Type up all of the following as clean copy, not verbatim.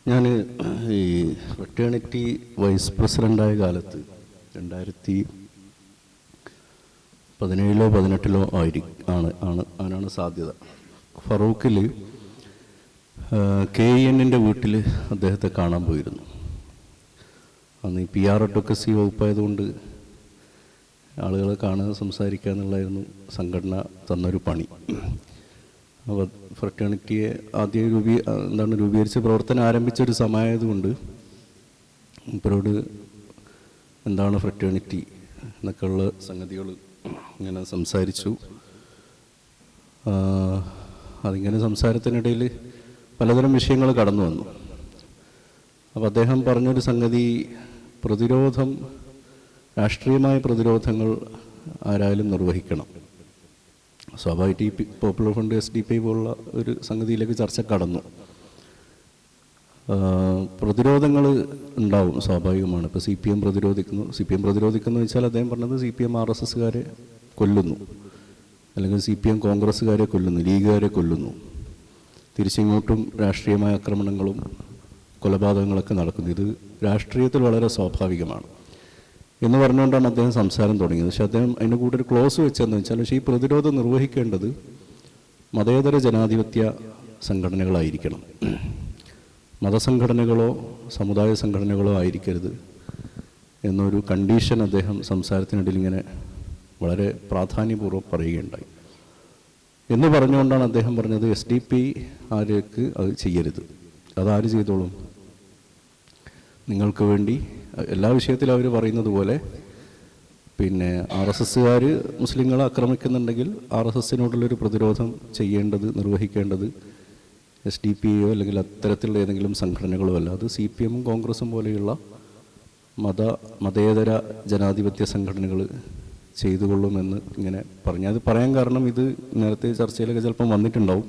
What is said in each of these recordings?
ഞാൻ ഈ fraternity vice പ്രസിഡൻ്റായ കാലത്ത് 2017-18 ആണാണ് സാധ്യത. ഫറൂഖിൽ KEN-ൻ്റെ വീട്ടിൽ അദ്ദേഹത്തെ കാണാൻ പോയിരുന്നു. അന്ന് ഈ PR അഡ്വക്കസി വകുപ്പായതുകൊണ്ട് ആളുകളെ കാണുക സംസാരിക്കുക എന്നുള്ളതായിരുന്നു സംഘടന തന്നൊരു പണി. അപ്പോൾ ഫ്രറ്റേണിറ്റിയെ ആദ്യം രൂപീകരിച്ച് പ്രവർത്തനം ആരംഭിച്ചൊരു സമയമായതുകൊണ്ട് ഇവരോട് എന്താണ് ഫ്രറ്റേണിറ്റി എന്നൊക്കെയുള്ള സംഗതികൾ ഇങ്ങനെ സംസാരിച്ചു. അതിങ്ങനെ സംസാരത്തിനിടയിൽ പലതരം വിഷയങ്ങൾ കടന്നു വന്നു. അപ്പോൾ അദ്ദേഹം പറഞ്ഞൊരു സംഗതി, രാഷ്ട്രീയമായ പ്രതിരോധങ്ങൾ ആരായാലും നിർവഹിക്കണം. സ്വാഭാവികമായിട്ട് ഈ പോപ്പുലർ ഫ്രണ്ട് SDP പോലുള്ള ഒരു സംഗതിയിലേക്ക് ചർച്ച കടന്നു. പ്രതിരോധങ്ങൾ ഉണ്ടാവും, സ്വാഭാവികമാണ്. ഇപ്പോൾ CPM പ്രതിരോധിക്കുന്നു വെച്ചാൽ അദ്ദേഹം പറഞ്ഞത് CPM RSSകാരെ കൊല്ലുന്നു, അല്ലെങ്കിൽ CPM കോൺഗ്രസ്സുകാരെ കൊല്ലുന്നു, ലീഗുകാരെ കൊല്ലുന്നു, തിരിച്ചിങ്ങോട്ടും രാഷ്ട്രീയമായ ആക്രമണങ്ങളും കൊലപാതകങ്ങളൊക്കെ നടക്കുന്നു. ഇത് രാഷ്ട്രീയത്തിൽ വളരെ സ്വാഭാവികമാണ് എന്ന് പറഞ്ഞുകൊണ്ടാണ് അദ്ദേഹം സംസാരം തുടങ്ങിയത്. പക്ഷേ അദ്ദേഹം അതിൻ്റെ കൂടെ ഒരു ക്ലോസ് വെച്ചതെന്ന് വെച്ചാൽ, പക്ഷേ ഈ പ്രതിരോധം നിർവഹിക്കേണ്ടത് മതേതര ജനാധിപത്യ സംഘടനകളായിരിക്കണം, മതസംഘടനകളോ സമുദായ സംഘടനകളോ ആയിരിക്കരുത് എന്നൊരു കണ്ടീഷൻ അദ്ദേഹം സംസാരത്തിനിടയിൽ ഇങ്ങനെ വളരെ പ്രാധാന്യപൂർവ്വം പറയുകയുണ്ടായി. എന്ന് പറഞ്ഞുകൊണ്ടാണ് അദ്ദേഹം പറഞ്ഞത് SDP ആരേക്ക് അത് ചെയ്യരുത്, അതാര് ചെയ്തോളും, നിങ്ങൾക്ക് വേണ്ടി എല്ലാ വിഷയത്തിലും അവർ പറയുന്നത് പോലെ പിന്നെ RSSകാർ മുസ്ലിങ്ങളെ ആക്രമിക്കുന്നുണ്ടെങ്കിൽ RSSനോടുള്ളൊരു പ്രതിരോധം നിർവഹിക്കേണ്ടത് SDP-യോ അല്ലെങ്കിൽ അത്തരത്തിലുള്ള ഏതെങ്കിലും സംഘടനകളോ അല്ല, അത് CPM-ഉം കോൺഗ്രസും പോലെയുള്ള മതേതര ജനാധിപത്യ സംഘടനകൾ ചെയ്തുകൊള്ളുമെന്ന് ഇങ്ങനെ പറഞ്ഞു. അത് പറയാൻ കാരണം, ഇത് നേരത്തെ ചർച്ചയിലൊക്കെ ചിലപ്പം വന്നിട്ടുണ്ടാവും,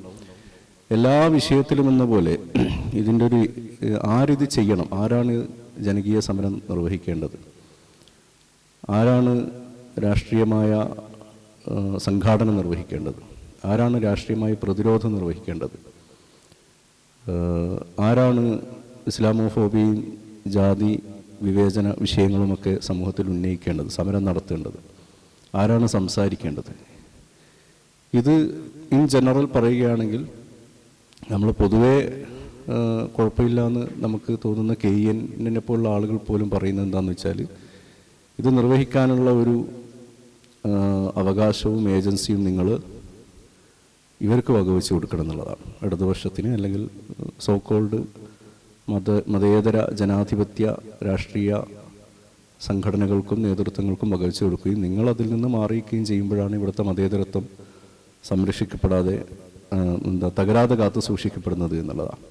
എല്ലാ വിഷയത്തിലും എന്ന പോലെ ഇതിൻ്റെ ഒരു ആരിത് ചെയ്യണം, ആരാണ് ജനകീയ സമരം നിർവഹിക്കേണ്ടത്, ആരാണ് രാഷ്ട്രീയമായ സംഘാടനം നിർവഹിക്കേണ്ടത്, ആരാണ് രാഷ്ട്രീയമായ പ്രതിരോധം നിർവഹിക്കേണ്ടത്, ആരാണ് ഇസ്ലാമോഫോബിയയും ജാതി വിവേചന വിഷയങ്ങളുമൊക്കെ സമൂഹത്തിൽ ഉന്നയിക്കേണ്ടത്, സമരം നടത്തേണ്ടത്, ആരാണ് സംസാരിക്കേണ്ടത്. ഇത് ഇൻ ജനറൽ പറയുകയാണെങ്കിൽ നമ്മൾ പൊതുവേ കുഴപ്പമില്ല എന്ന് നമുക്ക് തോന്നുന്ന KEN-നെ പോലുള്ള ആളുകൾ പോലും പറയുന്നത് എന്താണെന്ന് വെച്ചാൽ, ഇത് നിർവഹിക്കാനുള്ള ഒരു അവകാശവും ഏജൻസിയും നിങ്ങൾ ഇവർക്ക് വകവെച്ച് കൊടുക്കണം എന്നുള്ളതാണ്. ഇടതുപക്ഷത്തിന് അല്ലെങ്കിൽ സോക്കോൾഡ് മതേതര ജനാധിപത്യ രാഷ്ട്രീയ സംഘടനകൾക്കും നേതൃത്വങ്ങൾക്കും വകവെച്ച് കൊടുക്കുകയും നിങ്ങൾ അതിൽ നിന്ന് മാറിയിരിക്കുകയും ചെയ്യുമ്പോഴാണ് ഇവിടുത്തെ മതേതരത്വം സംരക്ഷിക്കപ്പെടാതെ തകരാതെ കാത്തു സൂക്ഷിക്കപ്പെടുന്നത് എന്നുള്ളതാണ്.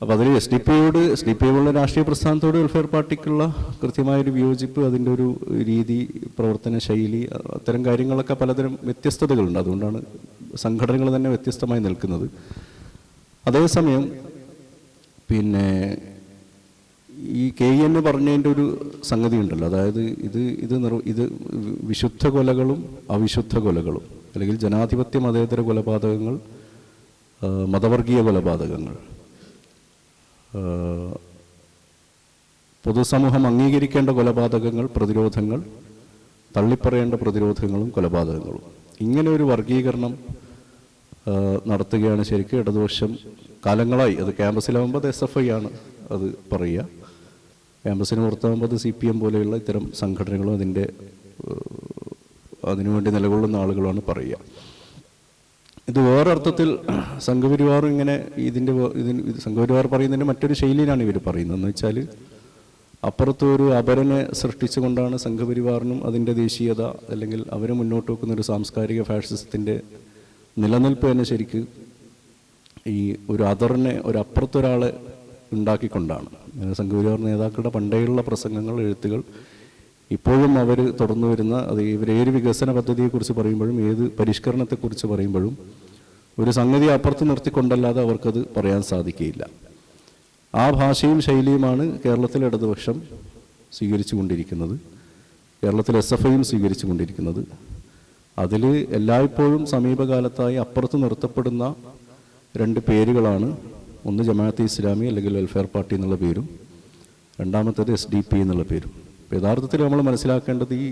അപ്പോൾ അതിൽ SDP-യുള്ള രാഷ്ട്രീയ പ്രസ്ഥാനത്തോട് വെൽഫെയർ പാർട്ടിക്കുള്ള കൃത്യമായൊരു വിയോജിപ്പ്, അതിൻ്റെ ഒരു രീതി, പ്രവർത്തന ശൈലി, അത്തരം കാര്യങ്ങളൊക്കെ പലതരം വ്യത്യസ്തതകളുണ്ട്. അതുകൊണ്ടാണ് സംഘടനകൾ തന്നെ വ്യത്യസ്തമായി നിൽക്കുന്നത്. അതേസമയം പിന്നെ ഈ KEN പറഞ്ഞതിൻ്റെ ഒരു സംഗതി ഉണ്ടല്ലോ, അതായത് ഇത് വിശുദ്ധ കൊലകളും അവിശുദ്ധ കൊലകളും, അല്ലെങ്കിൽ ജനാധിപത്യ മതേതര കൊലപാതകങ്ങൾ, മതവർഗീയ കൊലപാതകങ്ങൾ, പൊതുസമൂഹം അംഗീകരിക്കേണ്ട കൊലപാതകങ്ങൾ, പ്രതിരോധങ്ങൾ, തള്ളിപ്പറയേണ്ട പ്രതിരോധങ്ങളും കൊലപാതകങ്ങളും, ഇങ്ങനെ ഒരു വർഗീകരണം നടത്തുകയാണ് ശരിക്കും ഇടതുപക്ഷം കാലങ്ങളായി. അത് ക്യാമ്പസിലാവുമ്പോൾ അത് SFI ആണ് അത് പറയുക, ക്യാമ്പസിന് പുറത്താകുമ്പോൾ അത് CPM പോലെയുള്ള ഇത്തരം സംഘടനകളും അതിനുവേണ്ടി നിലകൊള്ളുന്ന ആളുകളാണ് പറയുക. ഇത് വേറൊരർത്ഥത്തിൽ സംഘപരിവാറും ഇങ്ങനെ സംഘപരിവാർ പറയുന്നതിൻ്റെ മറ്റൊരു ശൈലിയിലാണ് ഇവർ പറയുന്നത്. എന്ന് വെച്ചാൽ, അപ്പുറത്തൊരു അപരനെ സൃഷ്ടിച്ചുകൊണ്ടാണ് സംഘപരിവാറിനും അതിൻ്റെ ദേശീയത, അല്ലെങ്കിൽ അവർ മുന്നോട്ട് വെക്കുന്നൊരു സാംസ്കാരിക ഫാഷിസത്തിൻ്റെ നിലനിൽപ്പ് തന്നെ ശരിക്ക് ഈ ഒരു അതറിനെ, അപ്പുറത്തൊരാളെ ഉണ്ടാക്കിക്കൊണ്ടാണ്. സംഘപരിവാർ നേതാക്കളുടെ പണ്ടേയുള്ള പ്രസംഗങ്ങൾ, എഴുത്തുകൾ, ഇപ്പോഴും അവർ തുടർന്നു വരുന്ന ഏത് വികസന പദ്ധതിയെക്കുറിച്ച് പറയുമ്പോഴും ഏത് പരിഷ്കരണത്തെക്കുറിച്ച് പറയുമ്പോഴും ഒരു സംഗതി അപ്പുറത്ത് നിർത്തിക്കൊണ്ടല്ലാതെ അവർക്കത് പറയാൻ സാധിക്കുകയില്ല. ആ ഭാഷയും ശൈലിയുമാണ് കേരളത്തിലെ ഇടതുപക്ഷം സ്വീകരിച്ചു കൊണ്ടിരിക്കുന്നത്, കേരളത്തിൽ SFIയും സ്വീകരിച്ചു കൊണ്ടിരിക്കുന്നത്. അതിൽ എല്ലായ്പ്പോഴും സമീപകാലത്തായി അപ്പുറത്ത് നിർത്തപ്പെടുന്ന രണ്ട് പേരുകളാണ് ഒന്ന് ജമാഅത്തെ ഇസ്ലാമി അല്ലെങ്കിൽ വെൽഫെയർ പാർട്ടി എന്നുള്ള പേരും, രണ്ടാമത്തേത് SDP എന്നുള്ള പേരും. യഥാർത്ഥത്തിൽ നമ്മൾ മനസ്സിലാക്കേണ്ടത് ഈ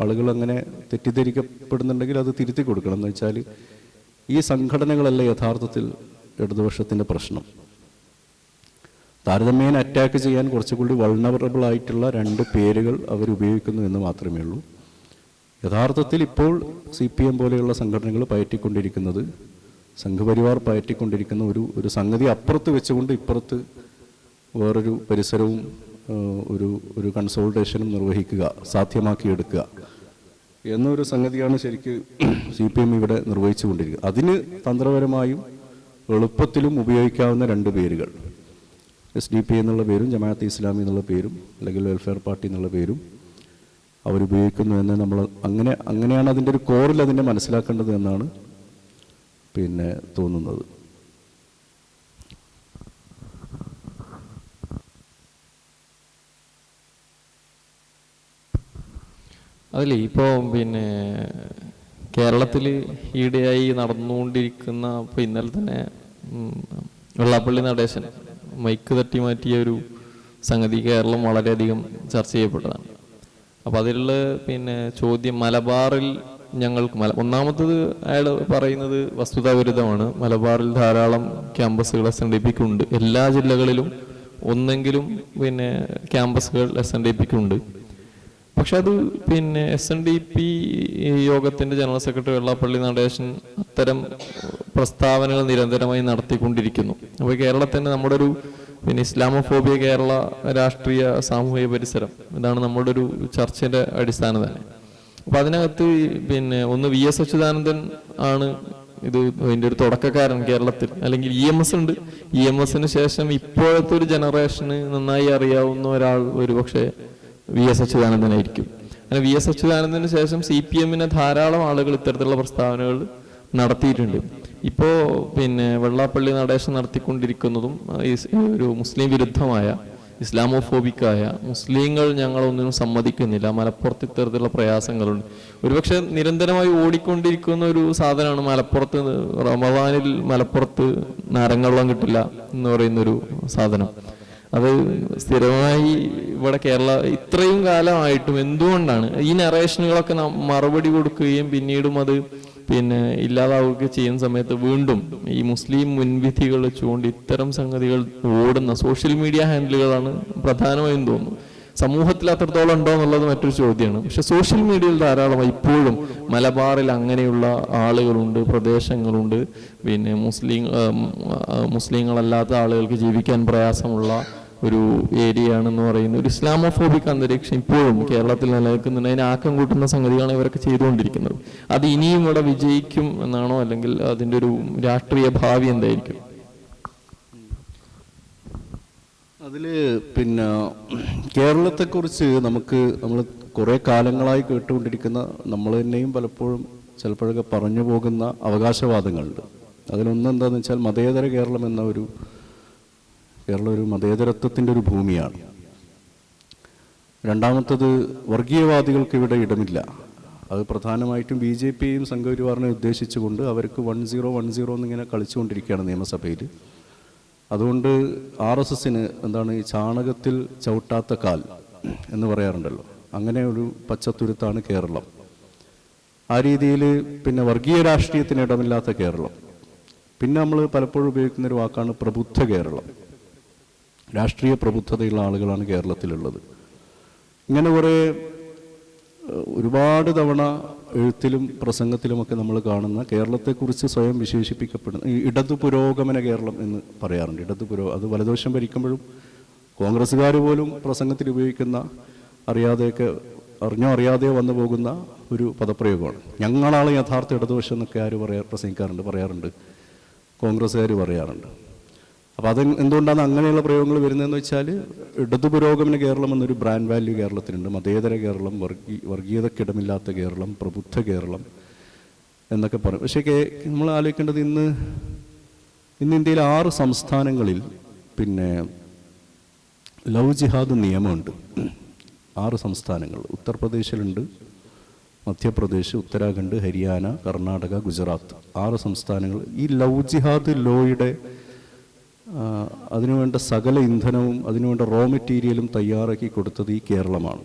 ആളുകൾ അങ്ങനെ തെറ്റിദ്ധരിക്കപ്പെടുന്നുണ്ടെങ്കിൽ അത് തിരുത്തി കൊടുക്കണം. എന്ന് വെച്ചാൽ ഈ സംഘടനകളല്ല യഥാർത്ഥത്തിൽ ഇടതുപക്ഷത്തിൻ്റെ പ്രശ്നം. താരതമ്യേന അറ്റാക്ക് ചെയ്യാൻ കുറച്ചുകൂടി വൾണറബിൾ ആയിട്ടുള്ള 2 പേരുകൾ അവരുപയോഗിക്കുന്നു എന്ന് മാത്രമേ ഉള്ളൂ. യഥാർത്ഥത്തിൽ ഇപ്പോൾ CPM പോലെയുള്ള സംഘടനകൾ പയറ്റിക്കൊണ്ടിരിക്കുന്നത്, സംഘപരിവാർ പയറ്റിക്കൊണ്ടിരിക്കുന്ന ഒരു സംഗതി അപ്പുറത്ത് വെച്ചുകൊണ്ട് ഇപ്പുറത്ത് വേറൊരു പരിസരവും ഒരു കൺസോൾട്ടേഷനും നിർവഹിക്കുക, സാധ്യമാക്കിയെടുക്കുക എന്നൊരു സംഗതിയാണ് ശരിക്ക് CPM ഇവിടെ നിർവഹിച്ചുകൊണ്ടിരിക്കുന്നത്. അതിന് തന്ത്രപരമായും എളുപ്പത്തിലും ഉപയോഗിക്കാവുന്ന 2 പേരുകൾ, SDP എന്നുള്ള പേരും ജമാഅത്തെ ഇസ്ലാമി എന്നുള്ള പേരും അല്ലെങ്കിൽ വെൽഫെയർ പാർട്ടി എന്നുള്ള പേരും അവരുപയോഗിക്കുന്നു എന്ന് നമ്മൾ അങ്ങനെയാണ് അതിൻ്റെ ഒരു കോറിൽ അതിനെ മനസ്സിലാക്കേണ്ടത് എന്നാണ് പിന്നെ തോന്നുന്നത്. അതിലേ ഇപ്പോൾ പിന്നെ കേരളത്തിൽ ഈയിടെയായി നടന്നുകൊണ്ടിരിക്കുന്ന, ഇപ്പോൾ ഇന്നലെ തന്നെ വെള്ളാപ്പള്ളി നടേശൻ മൈക്ക് തട്ടി മാറ്റിയ ഒരു സംഗതി കേരളം വളരെയധികം ചർച്ച ചെയ്യപ്പെട്ടതാണ്. അപ്പോൾ അതിലുള്ള പിന്നെ ചോദ്യം, മലബാറിൽ ഞങ്ങൾക്ക് ഒന്നാമത്തത് അയാൾ പറയുന്നത് വസ്തുതാവിരുദ്ധമാണ്. മലബാറിൽ ധാരാളം ക്യാമ്പസുകൾ SNDPക്കുണ്ട്. എല്ലാ ജില്ലകളിലും ഒന്നെങ്കിലും പിന്നെ ക്യാമ്പസുകൾ SNDPക്കുണ്ട്. പക്ഷെ അത് പിന്നെ SNDP യോഗത്തിന്റെ ജനറൽ സെക്രട്ടറി വെള്ളാപ്പള്ളി നടേശൻ അത്തരം പ്രസ്താവനകൾ നിരന്തരമായി നടത്തിക്കൊണ്ടിരിക്കുന്നു. അപ്പോൾ കേരളത്തിന്റെ നമ്മുടെ ഒരു പിന്നെ ഇസ്ലാമോഫോബിയ കേരള രാഷ്ട്രീയ സാമൂഹിക പരിസരം, ഇതാണ് നമ്മുടെ ഒരു ചർച്ചയുടെ അടിസ്ഥാനം തന്നെ. അപ്പൊ അതിനകത്ത് പിന്നെ ഒന്ന് VS അച്യുതാനന്ദൻ ആണ് ഇതിന്റെ ഒരു തുടക്കക്കാരൻ കേരളത്തിൽ. അല്ലെങ്കിൽ EMS ഉണ്ട്. EMSന് ശേഷം ഇപ്പോഴത്തെ ഒരു ജനറേഷന് നന്നായി അറിയാവുന്ന ഒരാൾ ഒരുപക്ഷെ VS അച്യുതാനന്ദനായിരിക്കും. അങ്ങനെ VS അച്യുതാനന്ദന് ശേഷം CPMനെ ധാരാളം ആളുകൾ ഇത്തരത്തിലുള്ള പ്രസ്താവനകൾ നടത്തിയിട്ടുണ്ട്. ഇപ്പോൾ പിന്നെ വെള്ളാപ്പള്ളി നടേശൻ നടത്തിക്കൊണ്ടിരിക്കുന്നതും ഒരു മുസ്ലിം വിരുദ്ധമായ, ഇസ്ലാമോഫോബിക്കായ, മുസ്ലിങ്ങൾ ഞങ്ങളൊന്നിനും സമ്മതിക്കുന്നില്ല, മലപ്പുറത്ത് ഇത്തരത്തിലുള്ള പ്രയാസങ്ങളുണ്ട്. ഒരുപക്ഷെ നിരന്തരമായി ഓടിക്കൊണ്ടിരിക്കുന്ന ഒരു സാധനമാണ് മലപ്പുറത്ത് റമദാനിൽ മലപ്പുറത്ത് നാരങ്ങവെള്ളം കിട്ടില്ല എന്ന് പറയുന്നൊരു സാധനം. അത് സ്ഥിരമായി ഇവിടെ കേരള ഇത്രയും കാലമായിട്ടും എന്തുകൊണ്ടാണ് ഈ നറേഷനുകളൊക്കെ മറുപടി കൊടുക്കുകയും പിന്നീടും അത് പിന്നെ ഇല്ലാതാവുകയും ചെയ്യുന്ന സമയത്ത് വീണ്ടും ഈ മുസ്ലിം മുൻവിധികൾ വെച്ചുകൊണ്ട് ഇത്തരം സംഗതികൾ ഓടുന്ന സോഷ്യൽ മീഡിയ ഹാൻഡിലുകളാണ് പ്രധാനമായും തോന്നുന്നു. സമൂഹത്തിൽ അത്രത്തോളം ഉണ്ടോ എന്നുള്ളത് മറ്റൊരു ചോദ്യമാണ്. പക്ഷെ സോഷ്യൽ മീഡിയയിൽ ധാരാളമായി ഇപ്പോഴും മലബാറിൽ അങ്ങനെയുള്ള ആളുകളുണ്ട്, പ്രദേശങ്ങളുണ്ട്. പിന്നെ മുസ്ലിങ്ങളല്ലാത്ത ആളുകൾക്ക് ജീവിക്കാൻ പ്രയാസമുള്ള ഒരു ഏരിയയാണെന്ന് പറയുന്ന ഒരു ഇസ്ലാമോഫോബിക് അന്തരീക്ഷം ഇപ്പോഴും കേരളത്തിൽ നിലനിൽക്കുന്നുണ്ട്. അതിന് ആക്കം കൂട്ടുന്ന സംഗതികളാണ് ഇവരൊക്കെ ചെയ്തുകൊണ്ടിരിക്കുന്നത്. അത് ഇനിയും ഇവിടെ വിജയിക്കും എന്നാണോ, അല്ലെങ്കിൽ അതിൻ്റെ ഒരു രാഷ്ട്രീയ ഭാവി എന്തായിരിക്കും? അതിൽ പിന്നെ കേരളത്തെക്കുറിച്ച് നമ്മൾ കുറേ കാലങ്ങളായി കേട്ടുകൊണ്ടിരിക്കുന്ന, നമ്മൾ തന്നെയും പലപ്പോഴും ചിലപ്പോഴൊക്കെ പറഞ്ഞു പോകുന്ന അവകാശവാദങ്ങളുണ്ട്. അതിലൊന്ന് എന്താണെന്ന് വെച്ചാൽ മതേതര കേരളം എന്ന കേരളം ഒരു മതേതരത്വത്തിൻ്റെ ഒരു ഭൂമിയാണ്. രണ്ടാമത്തത് വർഗീയവാദികൾക്ക് ഇവിടെ ഇടമില്ല. അത് പ്രധാനമായിട്ടും BJPയും സംഘപരിവാറിനെ ഉദ്ദേശിച്ചുകൊണ്ട് അവർക്ക് 1010 എന്നിങ്ങനെ കളിച്ചുകൊണ്ടിരിക്കുകയാണ് നിയമസഭയിൽ. അതുകൊണ്ട് RSSന് എന്താണ് ഈ ചാണകത്തിൽ ചവിട്ടാത്ത കാൽ എന്ന് പറയാറുണ്ടല്ലോ, അങ്ങനെ ഒരു പച്ചത്തുരുത്താണ് കേരളം. ആ രീതിയിൽ പിന്നെ വർഗീയ രാഷ്ട്രീയത്തിന് ഇടമില്ലാത്ത കേരളം. പിന്നെ നമ്മൾ പലപ്പോഴും ഉപയോഗിക്കുന്നൊരു വാക്കാണ് പ്രബുദ്ധ കേരളം. രാഷ്ട്രീയ പ്രബുദ്ധതയുള്ള ആളുകളാണ് കേരളത്തിലുള്ളത്. ഇങ്ങനെ ഒരുപാട് തവണ എഴുത്തിലും പ്രസംഗത്തിലുമൊക്കെ നമ്മൾ കാണുന്ന കേരളത്തെക്കുറിച്ച് സ്വയം വിശേഷിപ്പിക്കപ്പെടുന്ന ഈ ഇടതു പുരോഗമന കേരളം എന്ന് പറയാറുണ്ട്. അത് വലതുവശം ഭരിക്കുമ്പോഴും കോൺഗ്രസ്സുകാർ പോലും പ്രസംഗത്തിൽ ഉപയോഗിക്കുന്ന, അറിഞ്ഞോ അറിയാതെയോ വന്നു പോകുന്ന ഒരു പദപ്രയോഗമാണ്. ഞങ്ങളാണ് യഥാർത്ഥ ഇടതുവശം എന്നൊക്കെ പറയാറുണ്ട്, കോൺഗ്രസ്സുകാർ പറയാറുണ്ട്. അപ്പോൾ അത് എന്തുകൊണ്ടാണ് അങ്ങനെയുള്ള പ്രയോഗങ്ങൾ വരുന്നതെന്ന് വെച്ചാൽ ഇടതു പുരോഗമന കേരളം എന്നൊരു ബ്രാൻഡ് വാല്യൂ കേരളത്തിനുണ്ട്. മതേതര കേരളം, വർഗീയതക്കിടമില്ലാത്ത കേരളം, പ്രബുദ്ധ കേരളം എന്നൊക്കെ പറയും. പക്ഷേ നമ്മൾ ആലോചിക്കേണ്ടത് ഇന്ന് ഇന്ത്യയിൽ 6 സംസ്ഥാനങ്ങളിൽ പിന്നെ ലവ് ജിഹാദ് നിയമമുണ്ട്. 6 സംസ്ഥാനങ്ങൾ. ഉത്തർപ്രദേശിലുണ്ട്, മധ്യപ്രദേശ്, ഉത്തരാഖണ്ഡ്, ഹരിയാന, കർണാടക, ഗുജറാത്ത്. 6 സംസ്ഥാനങ്ങൾ. ഈ ലവ് ജിഹാദ് ലോയുടെ അതിനുവേണ്ട സകല ഇന്ധനവും അതിനുവേണ്ട റോ മെറ്റീരിയലും തയ്യാറാക്കി കൊടുത്തത് ഈ കേരളമാണ്.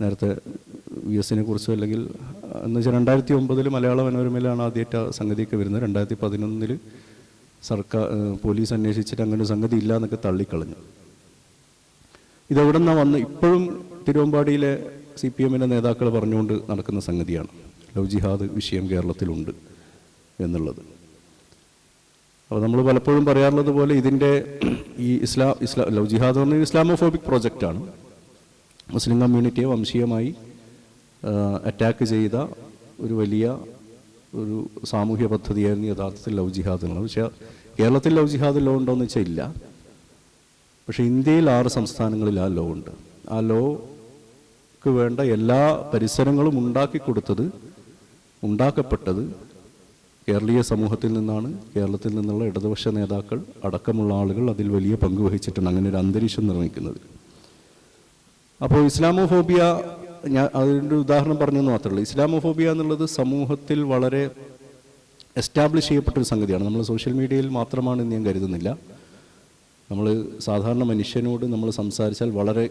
നേരത്തെ VS കുറിച്ചോ അല്ലെങ്കിൽ എന്ന് വെച്ചാൽ 2009 മലയാള മനോരമയിലാണ് ആദ്യമായിട്ട് സംഗതിയൊക്കെ വരുന്നത്. 2011 സർക്കാർ പോലീസ് അന്വേഷിച്ചിട്ട് അങ്ങനെ ഒരു സംഗതി ഇല്ല എന്നൊക്കെ തള്ളിക്കളഞ്ഞു. ഇതെവിടെ നിന്നാണ് വന്ന് ഇപ്പോഴും തിരുവമ്പാടിയിലെ CPM നേതാക്കൾ പറഞ്ഞുകൊണ്ട് നടക്കുന്ന സംഗതിയാണ് ലവ് ജിഹാദ് വിഷയം കേരളത്തിലുണ്ട് എന്നുള്ളത്. അപ്പോൾ നമ്മൾ പലപ്പോഴും പറയാറുള്ളത് പോലെ ഇതിൻ്റെ ഈ ലവ് ജിഹാദ് എന്ന് പറഞ്ഞാൽ ഇസ്ലാമോഫോബിക് പ്രോജക്റ്റാണ്. മുസ്ലിം കമ്മ്യൂണിറ്റിയെ വംശീയമായി അറ്റാക്ക് ചെയ്ത ഒരു വലിയ ഒരു സാമൂഹ്യ പദ്ധതിയായിരുന്നു യഥാർത്ഥത്തിൽ ലവ് ജിഹാദ് എന്നുള്ളത്. പക്ഷേ കേരളത്തിൽ ലവ് ജിഹാദ് ലോ ഉണ്ടോ എന്ന് വെച്ചാൽ ഇല്ല. പക്ഷേ ഇന്ത്യയിൽ 6 സംസ്ഥാനങ്ങളിൽ ആ ലോ ഉണ്ട്. ആ ലോക്ക് വേണ്ട എല്ലാ പരിസരങ്ങളും ഉണ്ടാക്കപ്പെട്ടത് കേരളീയ സമൂഹത്തിൽ നിന്നാണ്. കേരളത്തിൽ നിന്നുള്ള ഇടതുപക്ഷ നേതാക്കൾ അടക്കമുള്ള ആളുകൾ അതിൽ വലിയ പങ്ക് വഹിച്ചിട്ടുണ്ട് അങ്ങനെ ഒരു അന്തരീക്ഷം നിർമ്മിക്കുന്നത്. അപ്പോൾ ഇസ്ലാമോഫോബിയ, ഞാൻ അതിൻ്റെ ഉദാഹരണം പറഞ്ഞെന്ന് മാത്രമേ ഉള്ളൂ. ഇസ്ലാമോഫോബിയ എന്നുള്ളത് സമൂഹത്തിൽ വളരെ എസ്റ്റാബ്ലിഷ് ചെയ്യപ്പെട്ടൊരു സംഗതിയാണ്. നമ്മൾ സോഷ്യൽ മീഡിയയിൽ മാത്രമാണെന്ന് ഞാൻ കരുതുന്നില്ല. നമ്മൾ സാധാരണ മനുഷ്യനോട് നമ്മൾ സംസാരിച്ചാൽ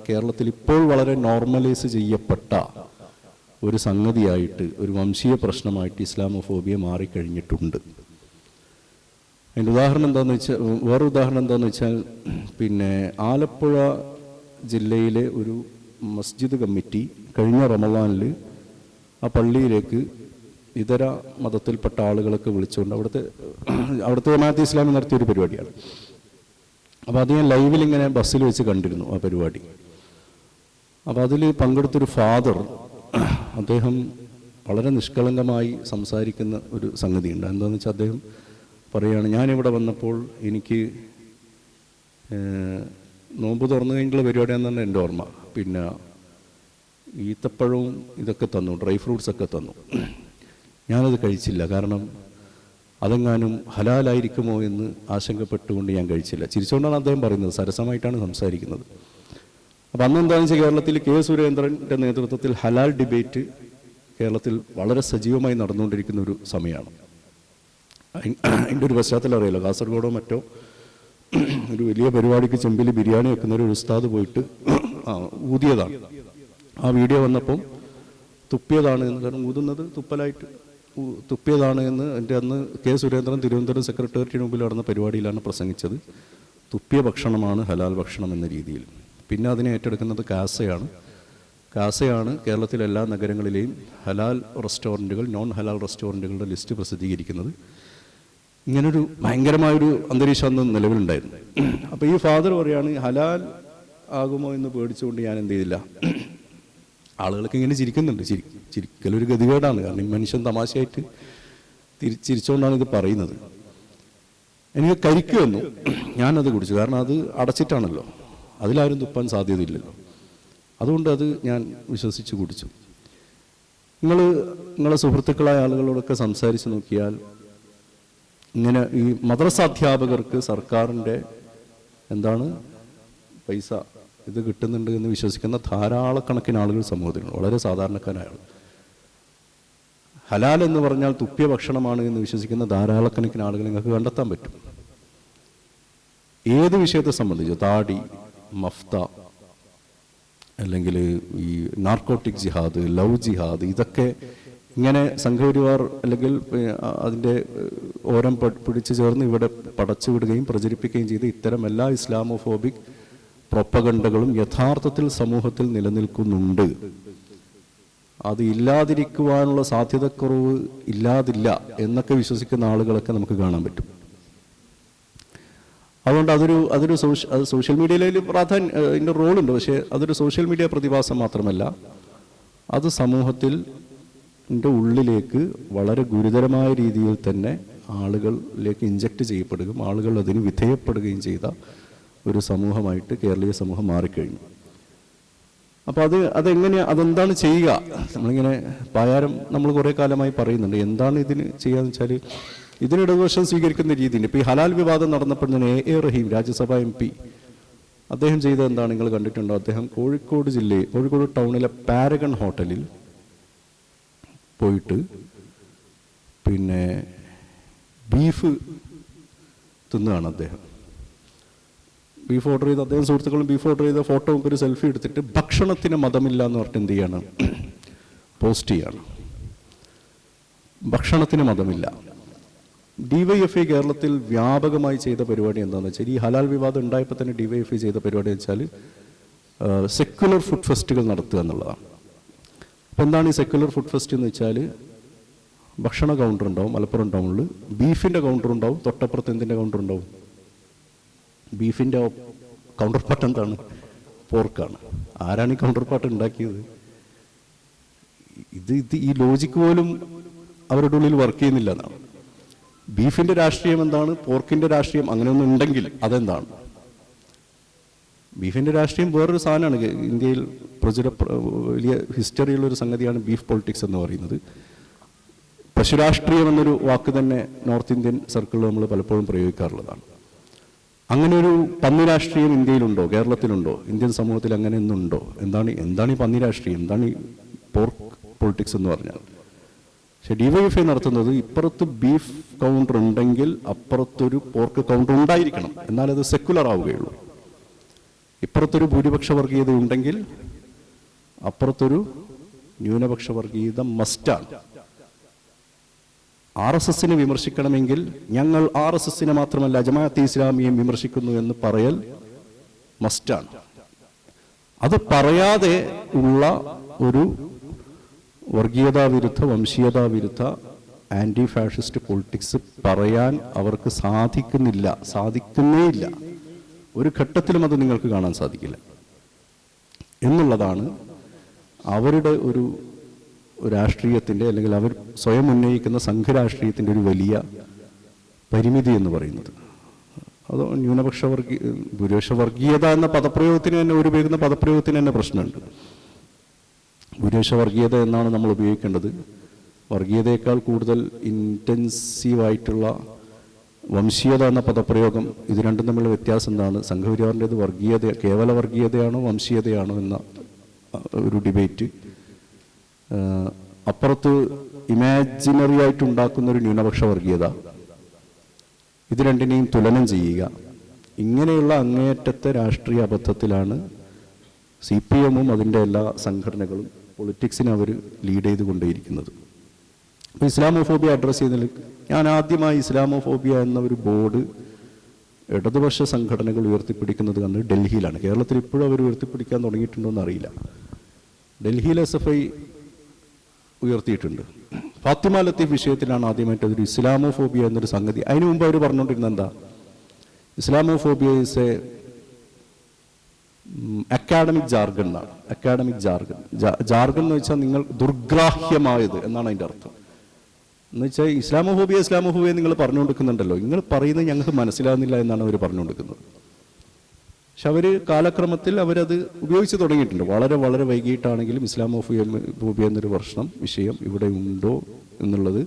കേരളത്തിൽ ഇപ്പോൾ വളരെ നോർമലൈസ് ചെയ്യപ്പെട്ട ഒരു സംഗതിയായിട്ട്, ഒരു വംശീയ പ്രശ്നമായിട്ട് ഇസ്ലാമോഫോബിയ മാറിക്കഴിഞ്ഞിട്ടുണ്ട്. അതിൻ്റെ ഉദാഹരണം എന്താണെന്ന് വെച്ചാൽ, വേറൊരു ഉദാഹരണം എന്താണെന്ന് വെച്ചാൽ, പിന്നെ ആലപ്പുഴ ജില്ലയിലെ ഒരു മസ്ജിദ് കമ്മിറ്റി കഴിഞ്ഞ റമളാനിൽ ആ പള്ളിയിലേക്ക് ഇതര മതത്തിൽപ്പെട്ട ആളുകളൊക്കെ വിളിച്ചുകൊണ്ട് അവിടുത്തെ ജമാഅത്തെ ഇസ്ലാമി നടത്തിയൊരു പരിപാടിയാണ്. അപ്പോൾ അത് ഞാൻ ലൈവിൽ ഇങ്ങനെ ബസ്സിൽ വെച്ച് കണ്ടിരുന്നു ആ പരിപാടി. അപ്പോൾ അതിൽ പങ്കെടുത്തൊരു ഫാദർ, അദ്ദേഹം വളരെ നിഷ്കളങ്കമായി സംസാരിക്കുന്ന ഒരു സംഗതിയുണ്ട്. എന്താണെന്ന് വെച്ചാൽ അദ്ദേഹം പറയുകയാണ്, ഞാനിവിടെ വന്നപ്പോൾ എനിക്ക് നോമ്പ് തുറന്നു കഴിഞ്ഞുള്ള പരിപാടിയാണെന്നാണ് എൻ്റെ ഓർമ്മ. പിന്നെ ഈത്തപ്പഴവും ഇതൊക്കെ തന്നു, ഡ്രൈ ഫ്രൂട്ട്സൊക്കെ തന്നു. ഞാനത് കഴിച്ചില്ല, കാരണം അതെങ്ങാനും ഹലാലായിരിക്കുമോ എന്ന് ആശങ്കപ്പെട്ടുകൊണ്ട് ഞാൻ കഴിച്ചില്ല. ചിരിച്ചുകൊണ്ടാണ് അദ്ദേഹം പറയുന്നത്, സരസമായിട്ടാണ് സംസാരിക്കുന്നത്. അപ്പം അന്ന് എന്താണെന്ന് വെച്ചാൽ കേരളത്തിൽ K. സുരേന്ദ്രൻ്റെ നേതൃത്വത്തിൽ ഹലാൽ ഡിബേറ്റ് കേരളത്തിൽ വളരെ സജീവമായി നടന്നുകൊണ്ടിരിക്കുന്ന ഒരു സമയമാണ്. അതിൻ്റെ ഒരു പശ്ചാത്തലം അറിയാലോ, കാസർഗോഡോ മറ്റോ ഒരു വലിയ പരിപാടിക്ക് ചെമ്പിൽ ബിരിയാണി വെക്കുന്ന ഒരു ഉസ്താദ് പോയിട്ട് ഊതിയതാണ്. ആ വീഡിയോ വന്നപ്പം തുപ്പിയതാണ് എന്ന്, കാരണം ഊതുന്നത് തുപ്പിയതാണ് എന്ന് എൻ്റെ അന്ന് K. സുരേന്ദ്രൻ തിരുവനന്തപുരം സെക്രട്ടേറിയറ്റിന് മുമ്പിൽ നടന്ന പരിപാടിയിലാണ് പ്രസംഗിച്ചത്. തുപ്പിയ ഭക്ഷണമാണ് ഹലാൽ ഭക്ഷണം എന്ന രീതിയിൽ. പിന്നെ അതിനെ ഏറ്റെടുക്കുന്നത് കാസയാണ് കേരളത്തിലെ എല്ലാ നഗരങ്ങളിലെയും ഹലാൽ റെസ്റ്റോറൻറ്റുകൾ, നോൺ ഹലാൽ റെസ്റ്റോറൻറ്റുകളുടെ ലിസ്റ്റ് പ്രസിദ്ധീകരിക്കുന്നത്. ഇങ്ങനൊരു ഭയങ്കരമായൊരു അന്തരീക്ഷം അന്ന് നിലവിലുണ്ടായിരുന്നു. അപ്പോൾ ഈ ഫാദർ പറയുകയാണ്, ഹലാൽ ആകുമോ എന്ന് പേടിച്ചുകൊണ്ട് ഞാൻ എന്ത് ചെയ്തില്ല. ആളുകൾക്ക് ഇങ്ങനെ ചിരിക്കുന്നുണ്ട്, ചിരിക്കലൊരു ഗതികേടാണ്, കാരണം ഈ മനുഷ്യൻ തമാശയായിട്ട് ചിരിച്ചുകൊണ്ടാണ് ഇത് പറയുന്നത്. എനിക്ക് കരിക്ക് വന്നു, ഞാനത് കുടിച്ചു, കാരണം അത് അടച്ചിട്ടാണല്ലോ, അതിലാരും തുപ്പാൻ സാധ്യതയില്ലല്ലോ, അതുകൊണ്ട് അത് ഞാൻ വിശ്വസിച്ച് കുടിച്ചു. നിങ്ങളെ സുഹൃത്തുക്കളായ ആളുകളോടൊക്കെ സംസാരിച്ച് നോക്കിയാൽ ഇങ്ങനെ ഈ മദ്രസാധ്യാപകർക്ക് സർക്കാരിൻ്റെ പൈസ ഇത് കിട്ടുന്നുണ്ട് എന്ന് വിശ്വസിക്കുന്ന ധാരാളക്കണക്കിന് ആളുകൾ സമൂഹത്തിലുണ്ട്, വളരെ സാധാരണക്കാരായ ആളുകൾ. ഹലാൽ എന്ന് പറഞ്ഞാൽ തുപ്പിയ ഭക്ഷണമാണ് എന്ന് വിശ്വസിക്കുന്ന ധാരാളക്കണക്കിന് ആളുകൾ നിങ്ങൾക്ക് കണ്ടെത്താൻ പറ്റും. ഏത് വിഷയത്തെ സംബന്ധിച്ച്, താടി, മഫ്ത, അല്ലെങ്കിൽ ഈ നാർക്കോട്ടിക് ജിഹാദ്, ലവ് ജിഹാദ്, ഇതൊക്കെ ഇങ്ങനെ സംഘപരിവാർ അല്ലെങ്കിൽ അതിൻ്റെ ഓരം പിടിച്ചു ചേർന്ന് ഇവിടെ പടച്ചുവിടുകയും പ്രചരിപ്പിക്കുകയും ചെയ്ത് ഇത്തരം എല്ലാ ഇസ്ലാമോഫോബിക് പ്രൊപ്പഗണ്ടകളും യഥാർത്ഥത്തിൽ സമൂഹത്തിൽ നിലനിൽക്കുന്നുണ്ട്. അത് ഇല്ലാതിരിക്കുവാനുള്ള സാധ്യതക്കുറവ് ഇല്ലാതില്ല എന്നൊക്കെ വിശ്വസിക്കുന്ന ആളുകളൊക്കെ നമുക്ക് കാണാൻ പറ്റും. അതുകൊണ്ട് അതൊരു സോഷ്യൽ മീഡിയയിൽ ഇതിൻ്റെ റോളുണ്ട്. പക്ഷേ അതൊരു സോഷ്യൽ മീഡിയ പ്രതിഭാസം മാത്രമല്ല, അത് സമൂഹത്തിൻ്റെ ഉള്ളിലേക്ക് വളരെ ഗുരുതരമായ രീതിയിൽ തന്നെ ആളുകളിലേക്ക് ഇഞ്ചക്ട് ചെയ്യപ്പെടുകയും ആളുകൾ അതിന് വിധേയപ്പെടുകയും ചെയ്ത ഒരു സമൂഹമായിട്ട് കേരളീയ സമൂഹം മാറിക്കഴിഞ്ഞു. അപ്പോൾ അതെന്താണ് ചെയ്യുക? നമ്മളിങ്ങനെ നമ്മൾ കുറേ കാലമായി പറയുന്നുണ്ട്, എന്താണ് ഇതിന് ചെയ്യാന്ന് വെച്ചാൽ, ഇതിന് ഇടതുപക്ഷം സ്വീകരിക്കുന്ന രീതിയുണ്ട്. ഇപ്പോൾ ഈ ഹലാൽ വിവാദം നടന്നപ്പോൾ തന്നെ A. റഹീം രാജ്യസഭാ MP അദ്ദേഹം ചെയ്തത് എന്താണ് നിങ്ങൾ കണ്ടിട്ടുണ്ടോ? അദ്ദേഹം കോഴിക്കോട് ടൗണിലെ പാരഗൺ ഹോട്ടലിൽ പോയിട്ട് പിന്നെ ബീഫ് തിന്നുകയാണ് അദ്ദേഹം. ബീഫ് ഓർഡർ ചെയ്ത് അദ്ദേഹം സുഹൃത്തുക്കളും ബീഫ് ഓർഡർ ചെയ്ത ഫോട്ടോ ഒരു സെൽഫി എടുത്തിട്ട് ഭക്ഷണത്തിന് മതമില്ല എന്ന് പറഞ്ഞിട്ട് എന്ത് ചെയ്യാണ്, പോസ്റ്റ് ചെയ്യാണ്. ഭക്ഷണത്തിന് മതമില്ല. DYFI കേരളത്തിൽ വ്യാപകമായി ചെയ്ത പരിപാടി എന്താണെന്ന് വെച്ചാൽ, ഈ ഹലാൽ വിവാദം ഉണ്ടായപ്പോൾ തന്നെ DYFI ചെയ്ത പരിപാടി വെച്ചാൽ സെക്യുലർ ഫുഡ് ഫെസ്റ്റുകൾ നടത്തുക എന്നുള്ളതാണ്. അപ്പോൾ എന്താണ് ഈ സെക്യുലർ ഫുഡ് ഫെസ്റ്റ് എന്ന് വെച്ചാൽ, ഭക്ഷണ കൗണ്ടർ ഉണ്ടാവും മലപ്പുറം ടൗണിൽ, ബീഫിൻ്റെ കൗണ്ടർ ഉണ്ടാവും, തൊട്ടപ്പുറത്ത് എന്തിൻ്റെ കൗണ്ടർ ഉണ്ടാവും, ബീഫിൻ്റെ കൗണ്ടർ പാർട്ട് എന്താണ്, പോർക്കാണ്. ആരാണ് ഈ കൗണ്ടർ പാർട്ട് ഉണ്ടാക്കിയത്? ഇത് ഈ ലോജിക്ക് പോലും അവരുടെ ഉള്ളിൽ വർക്ക് ചെയ്യുന്നില്ല എന്നാണ്. ബീഫിൻ്റെ രാഷ്ട്രീയം എന്താണ്, പോർക്കിൻ്റെ രാഷ്ട്രീയം അങ്ങനെയൊന്നും ഉണ്ടെങ്കിൽ അതെന്താണ്? ബീഫിൻ്റെ രാഷ്ട്രീയം വേറൊരു സാധനമാണ്. ഇന്ത്യയിൽ വലിയ ഹിസ്റ്ററിയുള്ളൊരു സംഗതിയാണ് ബീഫ് പൊളിറ്റിക്സ് എന്ന് പറയുന്നത്. പശുരാഷ്ട്രീയം എന്നൊരു വാക്ക് തന്നെ നോർത്ത് ഇന്ത്യൻ സർക്കിളിൽ നമ്മൾ പലപ്പോഴും പ്രയോഗിക്കാറുള്ളതാണ്. അങ്ങനെ ഒരു പന്നി രാഷ്ട്രീയം ഇന്ത്യയിലുണ്ടോ, കേരളത്തിലുണ്ടോ, ഇന്ത്യൻ സമൂഹത്തിൽ അങ്ങനെ ഒന്നുണ്ടോ? എന്താണ് ഈ പന്നി രാഷ്ട്രീയം, എന്താണ് ഈ പോർക്ക് പൊളിറ്റിക്സ് എന്ന് പറഞ്ഞാൽ? പക്ഷെ DYFI നടത്തുന്നത്, ഇപ്പുറത്ത് ബീഫ് കൗണ്ടർ ഉണ്ടെങ്കിൽ അപ്പുറത്തൊരു പോർക്ക് കൗണ്ടർ ഉണ്ടായിരിക്കണം, എന്നാലത് സെക്കുലർ ആവുകയുള്ളൂ. ഇപ്പുറത്തൊരു ഭൂരിപക്ഷ വർഗീയത ഉണ്ടെങ്കിൽ അപ്പുറത്തൊരു ന്യൂനപക്ഷ വർഗീയത മസ്റ്റാണ്. RSSനെ വിമർശിക്കണമെങ്കിൽ ഞങ്ങൾ RSSനെ മാത്രമല്ല ജമാഅത്തെ ഇസ്ലാമിയെയും വിമർശിക്കുന്നു എന്ന് പറയൽ മസ്റ്റാണ്. അത് പറയാതെ ഉള്ള ഒരു വർഗീയതാ വിരുദ്ധ, വംശീയതാ വിരുദ്ധ, ആന്റി ഫാഷിസ്റ്റ് പൊളിറ്റിക്സ് പറയാൻ അവർക്ക് സാധിക്കുന്നേയില്ല. ഒരു ഘട്ടത്തിലും അത് നിങ്ങൾക്ക് കാണാൻ സാധിക്കില്ല എന്നുള്ളതാണ് അവരുടെ ഒരു രാഷ്ട്രീയത്തിൻ്റെ, അല്ലെങ്കിൽ അവർ സ്വയം ഉന്നയിക്കുന്ന സംഘരാഷ്ട്രീയത്തിൻ്റെ ഒരു വലിയ പരിമിതി എന്ന് പറയുന്നത്. അത് ന്യൂനപക്ഷ ഭൂരിപക്ഷ വർഗീയത എന്ന പദപ്രയോഗത്തിന് തന്നെ, ഒരു ഉപയോഗിക്കുന്ന പദപ്രയോഗത്തിന് തന്നെ പ്രശ്നമുണ്ട്. ഭൂരിപക്ഷ വർഗീയത എന്നാണ് നമ്മൾ ഉപയോഗിക്കേണ്ടത്. വർഗീയതയേക്കാൾ കൂടുതൽ ഇൻറ്റൻസീവായിട്ടുള്ള വംശീയത എന്ന പദപ്രയോഗം, ഇത് രണ്ടും തമ്മിലുള്ള വ്യത്യാസം എന്താണ്? സംഘപരിവാറിൻ്റേത് വർഗീയത, കേവല വർഗീയതയാണോ വംശീയതയാണോ എന്ന ഒരു ഡിബേറ്റ്. അപ്പുറത്ത് ഇമാജിനറി ആയിട്ടുണ്ടാക്കുന്ന ഒരു ന്യൂനപക്ഷ വർഗീയത, ഇത് രണ്ടിനെയും തുലനം ചെയ്യുക. ഇങ്ങനെയുള്ള അങ്ങേയറ്റത്തെ രാഷ്ട്രീയ അബദ്ധത്തിലാണ് CPM-ഉം അതിൻ്റെ എല്ലാ സംഘടനകളും പൊളിറ്റിക്സിനെ അവർ ലീഡ് ചെയ്തുകൊണ്ടേയിരിക്കുന്നത്. അപ്പോൾ ഇസ്ലാമോഫോബിയ അഡ്രസ്സ് ചെയ്യുന്നതിൽ ഞാൻ ആദ്യമായി ഇസ്ലാമോഫോബിയ എന്ന ഒരു ബോർഡ് ഇടതുപക്ഷ സംഘടനകൾ ഉയർത്തിപ്പിടിക്കുന്നത് കണ്ട് ഡൽഹിയിലാണ്. കേരളത്തിൽ ഇപ്പോഴും അവർ ഉയർത്തിപ്പിടിക്കാൻ തുടങ്ങിയിട്ടുണ്ടോ എന്ന് അറിയില്ല. ഡൽഹിയിൽ SFI ഉയർത്തിയിട്ടുണ്ട്. ഫാത്തിമ ലത്തീഫ് വിഷയത്തിലാണ് ആദ്യമായിട്ട് അതൊരു ഇസ്ലാമോഫോബിയ എന്നൊരു സംഗതി. അതിനു മുമ്പ് അവർ പറഞ്ഞുകൊണ്ടിരുന്നത് എന്താ? Islamophobia is A academic jargon എന്നാണ്. അക്കാഡമിക് ജാർഗൺ എന്ന് വെച്ചാൽ നിങ്ങൾ ദുർഗ്രാഹ്യമായത് എന്നാണ് അതിൻ്റെ അർത്ഥം. എന്ന് വെച്ചാൽ ഇസ്ലാമോഫോബിയ നിങ്ങൾ പറഞ്ഞുകൊണ്ടിരിക്കുന്നുണ്ടല്ലോ, നിങ്ങൾ പറയുന്നത് ഞങ്ങൾക്ക് മനസ്സിലാകുന്നില്ല എന്നാണ് അവർ പറഞ്ഞുകൊണ്ടിരിക്കുന്നത്. പക്ഷെ അവർ കാലക്രമത്തിൽ അവരത് ഉപയോഗിച്ച് തുടങ്ങിയിട്ടുണ്ട്. വളരെ വളരെ വൈകിട്ടാണെങ്കിലും ഇസ്ലാമോഫോബിയ എന്നൊരു വിഷയം ഇവിടെ ഉണ്ടോ എന്നുള്ളത്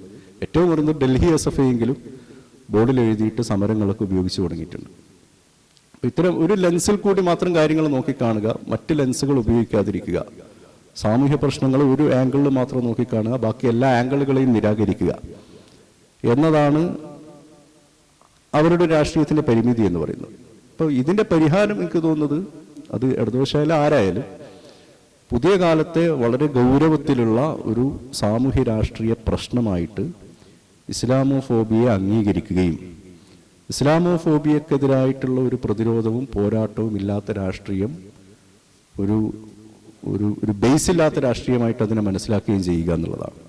ഏറ്റവും കുറഞ്ഞത് ഡൽഹി SFI എങ്കിലും ബോർഡിൽ എഴുതിയിട്ട് സമരങ്ങളൊക്കെ ഉപയോഗിച്ച് തുടങ്ങിയിട്ടുണ്ട്. ഇത്തരം ഒരു ലെൻസിൽ കൂടി മാത്രം കാര്യങ്ങൾ നോക്കിക്കാണുക, മറ്റ് ലെൻസുകൾ ഉപയോഗിക്കാതിരിക്കുക. സാമൂഹ്യ പ്രശ്നങ്ങൾ ഒരു ആംഗിളിൽ മാത്രം നോക്കിക്കാണുക, ബാക്കി എല്ലാ ആംഗിളുകളെയും നിരാകരിക്കുക എന്നതാണ് അവരുടെ രാഷ്ട്രീയത്തിൻ്റെ പരിമിതി എന്ന് പറയുന്നത്. അപ്പോൾ ഇതിൻ്റെ പരിഹാരം എനിക്ക് തോന്നുന്നത്, അത് ഇടതുപക്ഷമായാലും ആരായാലും, പുതിയ കാലത്തെ വളരെ ഗൗരവത്തിലുള്ള ഒരു സാമൂഹ്യ രാഷ്ട്രീയ പ്രശ്നമായിട്ട് ഇസ്ലാമോഫോബിയെ അംഗീകരിക്കുകയും ഇസ്ലാമോഫോബിയക്കെതിരായിട്ടുള്ള ഒരു പ്രതിരോധവും പോരാട്ടവും ഇല്ലാത്ത രാഷ്ട്രീയം, ഒരു ഒരു ഒരു ബേസില്ലാത്ത രാഷ്ട്രീയമായിട്ട് അതിനെ മനസ്സിലാക്കുകയും ചെയ്യുക എന്നുള്ളതാണ്.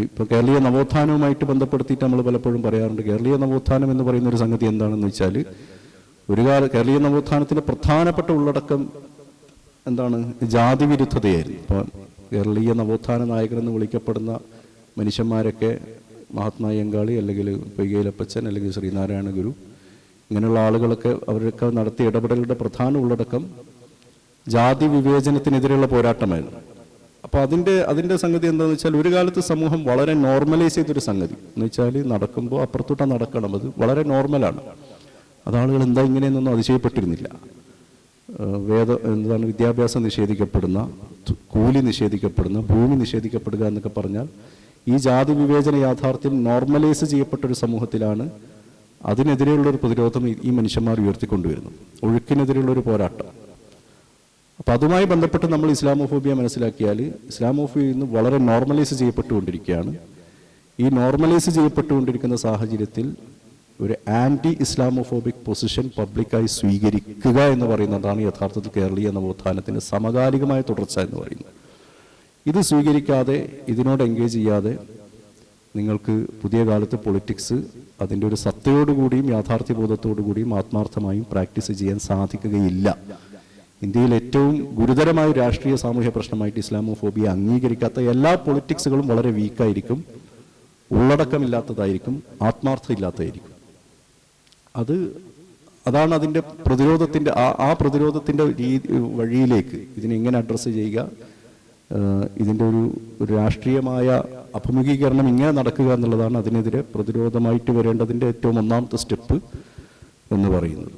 ഇപ്പോൾ കേരളീയ നവോത്ഥാനവുമായിട്ട് ബന്ധപ്പെടുത്തിയിട്ട് നമ്മൾ പലപ്പോഴും പറയാറുണ്ട്. കേരളീയ നവോത്ഥാനം എന്ന് പറയുന്ന ഒരു സംഗതി എന്താണെന്ന് വെച്ചാൽ, കേരളീയ നവോത്ഥാനത്തിൻ്റെ പ്രധാനപ്പെട്ട ഉള്ളടക്കം എന്താണ്? ജാതി വിരുദ്ധതയായിരുന്നു. ഇപ്പോൾ കേരളീയ നവോത്ഥാന നായകരെന്ന് വിളിക്കപ്പെടുന്ന മനുഷ്യന്മാരൊക്കെ മഹാത്മായങ്കാളി, അല്ലെങ്കിൽ പൊയ്കയിലപ്പച്ചൻ, അല്ലെങ്കിൽ ശ്രീനാരായണ ഗുരു, ഇങ്ങനെയുള്ള ആളുകളൊക്കെ അവരൊക്കെ നടത്തിയ ഇടപെടലുടെ പ്രധാന ഉള്ളടക്കം ജാതി വിവേചനത്തിനെതിരെയുള്ള പോരാട്ടമായിരുന്നു. അപ്പോൾ അതിൻ്റെ സംഗതി എന്താണെന്ന് വെച്ചാൽ, ഒരു കാലത്ത് സമൂഹം വളരെ നോർമലൈസ് ചെയ്തൊരു സംഗതി എന്ന് വെച്ചാൽ, നടക്കുമ്പോൾ അപ്പുറത്തോട്ടാണ് നടക്കണം, അത് വളരെ നോർമലാണ്. അതാളുകൾ എന്താ ഇങ്ങനെയെന്നൊന്നും അതിശയപ്പെട്ടിരുന്നില്ല. വിദ്യാഭ്യാസം നിഷേധിക്കപ്പെടുന്ന, കൂലി നിഷേധിക്കപ്പെടുന്ന, ഭൂമി നിഷേധിക്കപ്പെടുക എന്നൊക്കെ പറഞ്ഞാൽ, ഈ ജാതി വിവേചന യാഥാർത്ഥ്യം നോർമലൈസ് ചെയ്യപ്പെട്ടൊരു സമൂഹത്തിലാണ് അതിനെതിരെയുള്ളൊരു പ്രതിരോധം ഈ മനുഷ്യന്മാർ ഉയർത്തിക്കൊണ്ടുവരുന്നു. ഒഴുക്കിനെതിരെയുള്ളൊരു പോരാട്ടം. അപ്പം അതുമായി ബന്ധപ്പെട്ട് നമ്മൾ ഇസ്ലാമോഫോബിയ മനസ്സിലാക്കിയാൽ ഇസ്ലാമോഫോബിയ ഇന്ന് വളരെ നോർമലൈസ് ചെയ്യപ്പെട്ടുകൊണ്ടിരിക്കുകയാണ്. ഈ നോർമലൈസ് ചെയ്യപ്പെട്ടുകൊണ്ടിരിക്കുന്ന സാഹചര്യത്തിൽ ഒരു ആൻറ്റി ഇസ്ലാമോഫോബിക് പൊസിഷൻ പബ്ലിക്കായി സ്വീകരിക്കുക എന്ന് പറയുന്നതാണ് യഥാർത്ഥത്തിൽ കേരളീയ നവോത്ഥാനത്തിൻ്റെ സമകാലികമായ തുടർച്ച എന്ന് പറയുന്നത്. ഇത് സ്വീകരിക്കാതെ, ഇതിനോട് എൻഗേജ് ചെയ്യാതെ നിങ്ങൾക്ക് പുതിയ കാലത്ത് പൊളിറ്റിക്സ് അതിൻ്റെ ഒരു സത്തയോടുകൂടിയും യാഥാർത്ഥ്യബോധത്തോടുകൂടിയും ആത്മാർത്ഥമായും പ്രാക്ടീസ് ചെയ്യാൻ സാധിക്കുകയില്ല. ഇന്ത്യയിൽ ഏറ്റവും ഗുരുതരമായ രാഷ്ട്രീയ സാമൂഹ്യ പ്രശ്നമായിട്ട് ഇസ്ലാമോഫോബിയ അംഗീകരിക്കാത്ത എല്ലാ പൊളിറ്റിക്സുകളും വളരെ വീക്കായിരിക്കും, ഉള്ളടക്കമില്ലാത്തതായിരിക്കും, ആത്മാർത്ഥമില്ലാത്തതായിരിക്കും. അതാണ് അതിൻ്റെ പ്രതിരോധത്തിൻ്റെ ആ പ്രതിരോധത്തിൻ്റെ വഴിയിലേക്ക് ഇതിനെ എങ്ങനെ അഡ്രസ്സ് ചെയ്യുക, ഇതിൻ്റെ ഒരു രാഷ്ട്രീയമായ അഭിമുഖീകരണം ഇങ്ങനെ നടക്കുക എന്നുള്ളതാണ് അതിനെതിരെ പ്രതിരോധമായിട്ട് വരേണ്ടതിൻ്റെ ഏറ്റവും ഒന്നാമത്തെ സ്റ്റെപ്പ് എന്ന് പറയുന്നത്.